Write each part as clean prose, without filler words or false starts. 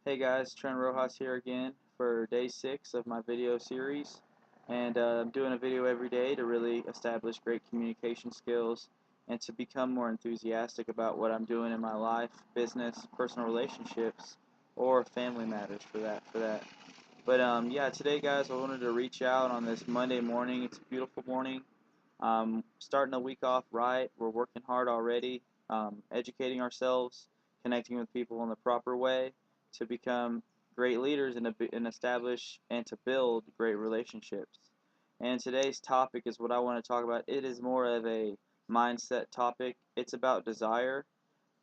Hey guys, Trent Rojas here again for day 6 of my video series. And I'm doing a video every day to really establish great communication skills and to become more enthusiastic about what I'm doing in my life, business, personal relationships, or family matters for that. But yeah, today guys, I wanted to reach out on this Monday morning. It's a beautiful morning. Starting the week off right. We're working hard already, educating ourselves, connecting with people in the proper way to become great leaders and establish and to build great relationships. And today's topic is what I want to talk about. It is more of a mindset topic. It's about desire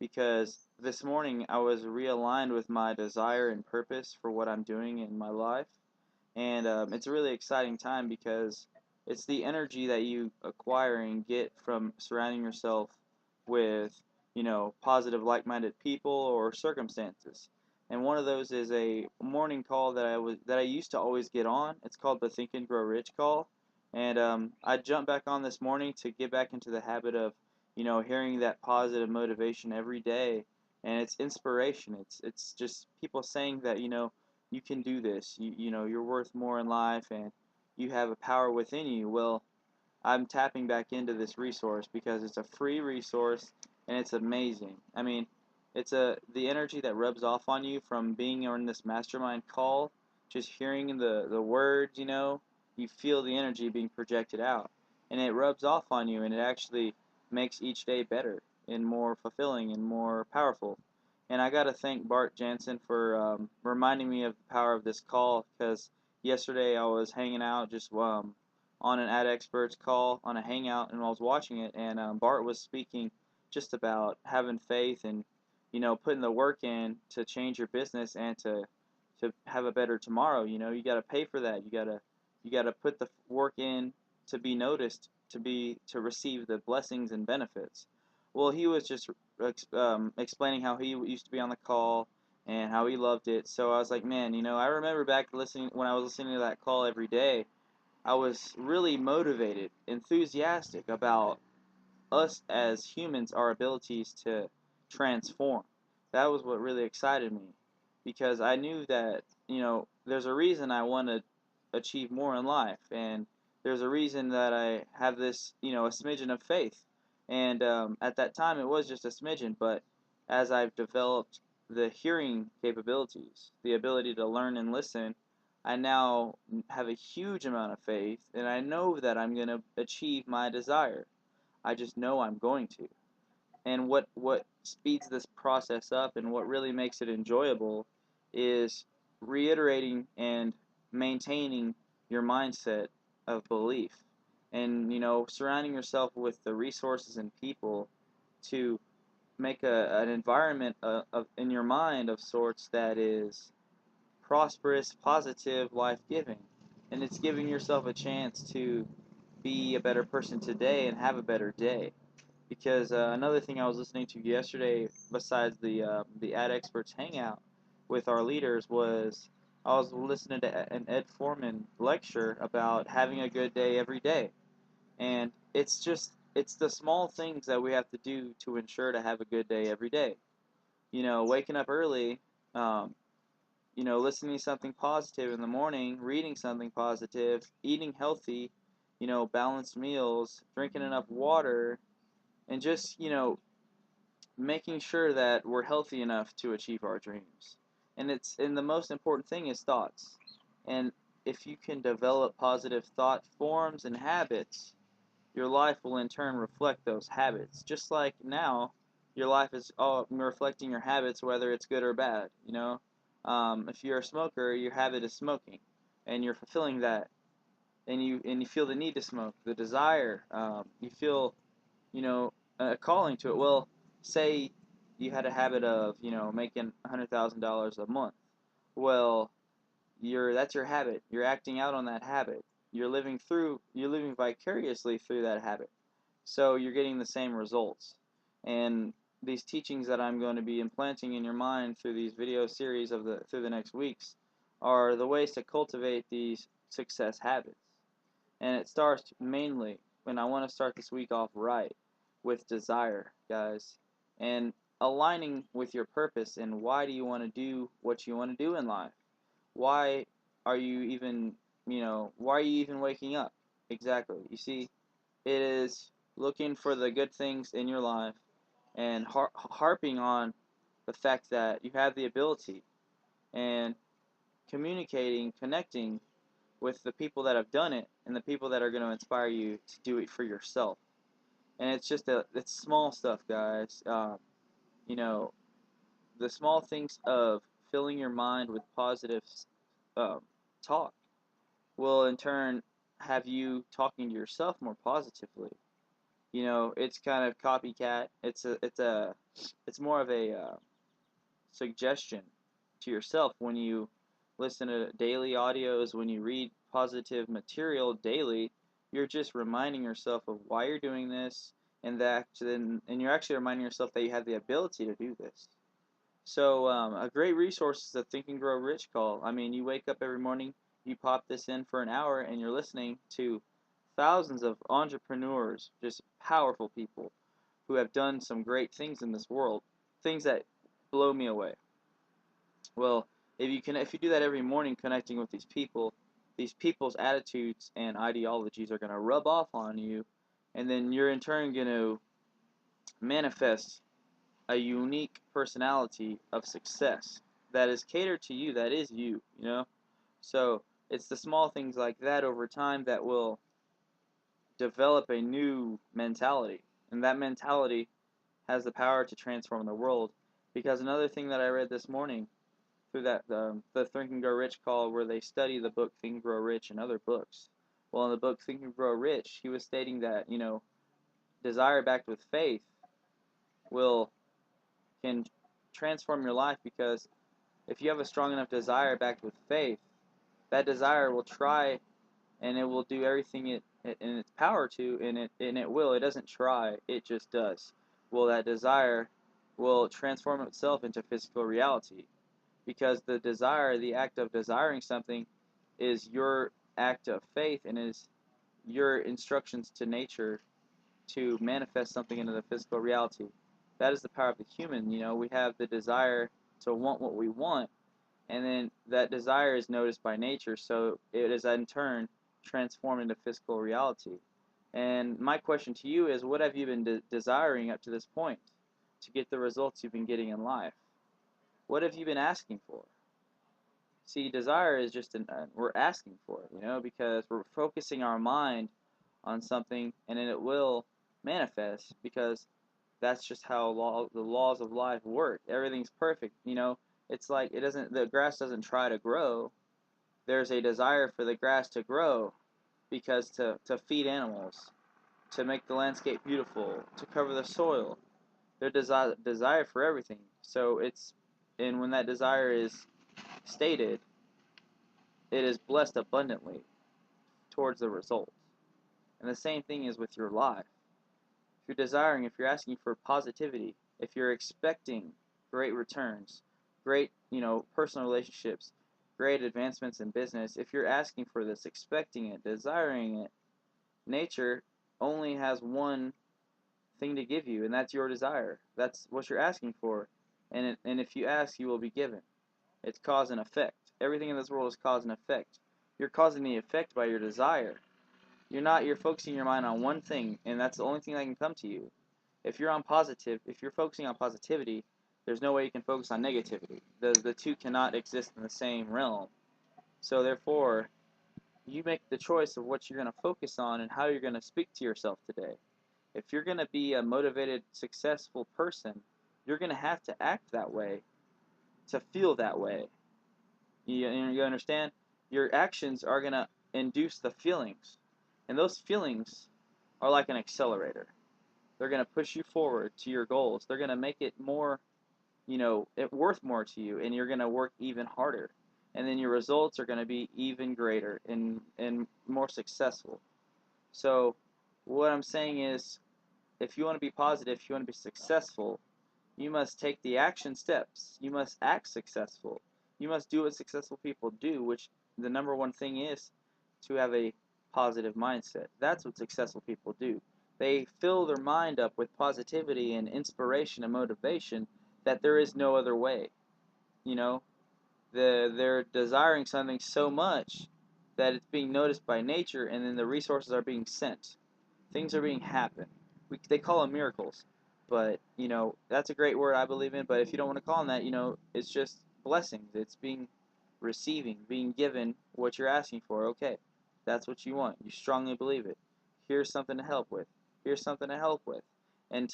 because this morning I was realigned with my desire and purpose for what I'm doing in my life. And it's a really exciting time because it's the energy that you acquire and get from surrounding yourself with, positive, like-minded people or circumstances. And one of those is a morning call that I used to always get on. It's called the Think and Grow Rich call, and I jumped back on this morning to get back into the habit of, hearing that positive motivation every day, and it's inspiration. It's just people saying that you can do this. You're worth more in life, and you have a power within you. Well, I'm tapping back into this resource because it's a free resource and it's amazing. I mean, the energy that rubs off on you from being on this mastermind call, just hearing the words, you feel the energy being projected out, and it rubs off on you, and it actually makes each day better and more fulfilling and more powerful. And I got to thank Bart Jansen for reminding me of the power of this call because yesterday I was hanging out just on an ad experts call on a hangout, and I was watching it, and Bart was speaking just about having faith and putting the work in to change your business and to have a better tomorrow. You got to pay for that. You got to put the work in to be noticed, to receive the blessings and benefits. Well, he was just explaining how he used to be on the call and how he loved it. So I was like, man, I remember back listening when I was listening to that call every day. I was really motivated, enthusiastic about us as humans, our abilities to transform. That was what really excited me because I knew that, there's a reason I want to achieve more in life, and there's a reason that I have this, a smidgen of faith. And at that time, it was just a smidgen, but as I've developed the hearing capabilities, the ability to learn and listen, I now have a huge amount of faith, and I know that I'm going to achieve my desire. I just know I'm going to. And what speeds this process up and what really makes it enjoyable is reiterating and maintaining your mindset of belief, and surrounding yourself with the resources and people to make an environment in your mind of sorts that is prosperous, positive, life-giving. And it's giving yourself a chance to be a better person today and have a better day. Because another thing I was listening to yesterday, besides the Ad Experts Hangout with our leaders, was I was listening to an Ed Foreman lecture about having a good day every day, and it's the small things that we have to do to ensure to have a good day every day. Waking up early, um, listening to something positive in the morning, reading something positive, eating healthy, balanced meals, drinking enough water, and just, making sure that we're healthy enough to achieve our dreams. And the most important thing is thoughts. And if you can develop positive thought forms and habits, your life will in turn reflect those habits. Just like now, your life is all reflecting your habits, whether it's good or bad. If you're a smoker, your habit is smoking, and you're fulfilling that, and you feel the need to smoke, the desire. You feel, a calling to it. Well, say you had a habit of, making $100,000 a month. Well, that's your habit. You're acting out on that habit. You're living vicariously through that habit. So you're getting the same results. And these teachings that I'm going to be implanting in your mind through these video series through the next weeks are the ways to cultivate these success habits. And it starts mainly when I want to start this week off right with desire, guys. And aligning with your purpose and why do you want to do what you want to do in life. Why are you even, why are you even waking up? Exactly. You see, it is looking for the good things in your life and harping on the fact that you have the ability and communicating, connecting with the people that have done it and the people that are going to inspire you to do it for yourself. And it's small stuff, guys. You know, the small things of filling your mind with positive um, talk will in turn have you talking to yourself more positively. It's kind of copycat. It's more of a suggestion to yourself when you listen to daily audios, when you read positive material daily. You're just reminding yourself of why you're doing this, and you're actually reminding yourself that you have the ability to do this. So a great resource is the Think and Grow Rich call. I mean, you wake up every morning, you pop this in for an hour, and you're listening to thousands of entrepreneurs, just powerful people who have done some great things in this world, things that blow me away. Well, if you do that every morning, connecting with these people's attitudes and ideologies are going to rub off on you, and then you're in turn going to manifest a unique personality of success that is catered to you, that is you. So it's the small things like that over time that will develop a new mentality, and that mentality has the power to transform the world. Because another thing that I read this morning through the Think and Grow Rich call, where they study the book Think and Grow Rich and other books. Well, in the book Think and Grow Rich, he was stating that desire backed with faith will can transform your life, because if you have a strong enough desire backed with faith, that desire will try and it will do everything in its power to, and it will. It doesn't try, it just does. Well, that desire will transform itself into physical reality, because the act of desiring something, is your act of faith and is your instructions to nature to manifest something into the physical reality. That is the power of the human. We have the desire to want what we want, and then that desire is noticed by nature, so it is in turn transformed into physical reality. And my question to you is, what have you been desiring up to this point to get the results you've been getting in life? What have you been asking for? See, desire is just we're asking for it, because we're focusing our mind on something, and then it will manifest, because that's just how the laws of life work. Everything's perfect. It's like the grass doesn't try to grow. There's a desire for the grass to grow, because to feed animals, to make the landscape beautiful, to cover the soil. There's desire for everything. And when that desire is stated, it is blessed abundantly towards the result. And the same thing is with your life. If you're asking for positivity, if you're expecting great returns, great, personal relationships, great advancements in business, if you're asking for this, expecting it, desiring it, nature only has one thing to give you, and that's your desire. That's what you're asking for. And if you ask, you will be given. It's cause and effect. Everything in this world is cause and effect. You're causing the effect by your desire. You're focusing your mind on one thing, and that's the only thing that can come to you. If you're focusing on positivity, there's no way you can focus on negativity. The two cannot exist in the same realm. So therefore, you make the choice of what you're going to focus on and how you're going to speak to yourself today. If you're going to be a motivated, successful person, you're going to have to act that way to feel that way. You understand? Your actions are going to induce the feelings. And those feelings are like an accelerator. They're going to push you forward to your goals. They're going to make it more, it worth more to you, and you're going to work even harder. And then your results are going to be even greater and more successful. So what I'm saying is, if you want to be positive, if you want to be successful, you must take the action steps. You must act successful. You must do what successful people do, which the number one thing is to have a positive mindset. That's what successful people do. They fill their mind up with positivity and inspiration and motivation that there is no other way. You know, they're desiring something so much that it's being noticed by nature, and then the resources are being sent. Things are being happen. They call them miracles, but that's a great word I believe in. But if you don't want to call them that, it's just blessings. It's being receiving, being given what you're asking for. Okay, that's what you want. You strongly believe it. Here's something to help with. Here's something to help with. And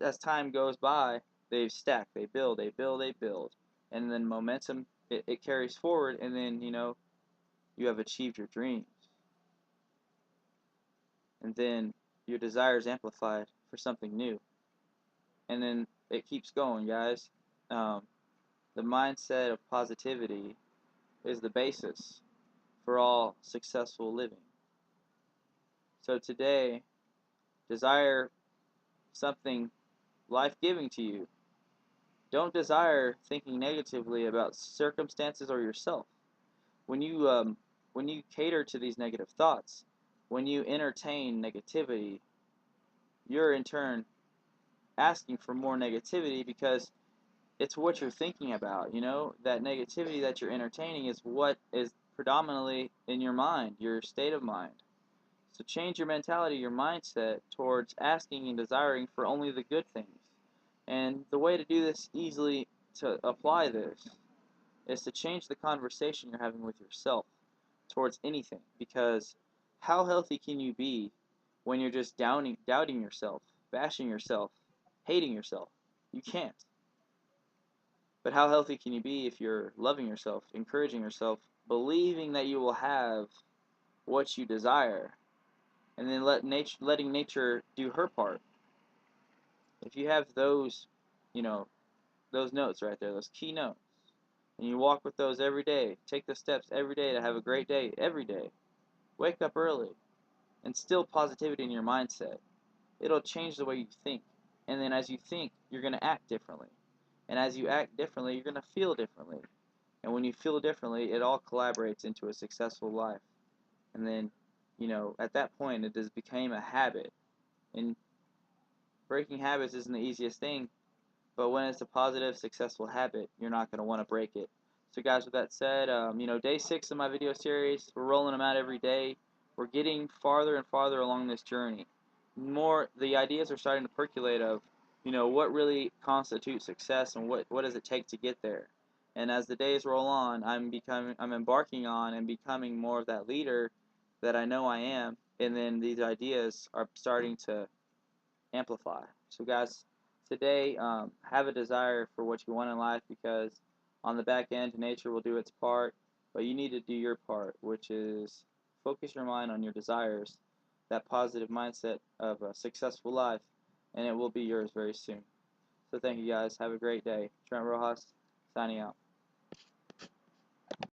as time goes by, they stack, they build, they build, they build, and then momentum it carries forward, and then you have achieved your dreams, and then your desires amplified for something new, and then it keeps going, guys. The mindset of positivity is the basis for all successful living. So today, desire something life-giving to you. Don't desire thinking negatively about circumstances or yourself. When you cater to these negative thoughts, when you entertain negativity, you're in turn asking for more negativity, because it's what you're thinking about. That negativity that you're entertaining is what is predominantly in your mind, your state of mind. So change your mentality, your mindset towards asking and desiring for only the good things. And the way to do this easily, to apply this, is to change the conversation you're having with yourself towards anything. Because how healthy can you be when you're just doubting yourself, bashing yourself, hating yourself? You can't. But how healthy can you be if you're loving yourself, encouraging yourself, believing that you will have what you desire, and then letting nature do her part? If you have you know, those notes right there, those key notes, and you walk with those every day, take the steps every day to have a great day every day, wake up early, instill positivity in your mindset, it'll change the way you think. And then as you think, you're going to act differently. And as you act differently, you're going to feel differently. And when you feel differently, it all collaborates into a successful life. And then, at that point, it just became a habit. And breaking habits isn't the easiest thing, but when it's a positive, successful habit, you're not going to want to break it. So, guys, with that said, day 6 of my video series, we're rolling them out every day. We're getting farther and farther along this journey. The ideas are starting to percolate of, what really constitutes success, and what does it take to get there. And as the days roll on, I'm embarking on and becoming more of that leader that I know I am. And then these ideas are starting to amplify. So, guys, today, have a desire for what you want in life, because on the back end, nature will do its part, but you need to do your part, which is focus your mind on your desires, that positive mindset of a successful life, and it will be yours very soon. So thank you, guys. Have a great day. Trent Rojas, signing out.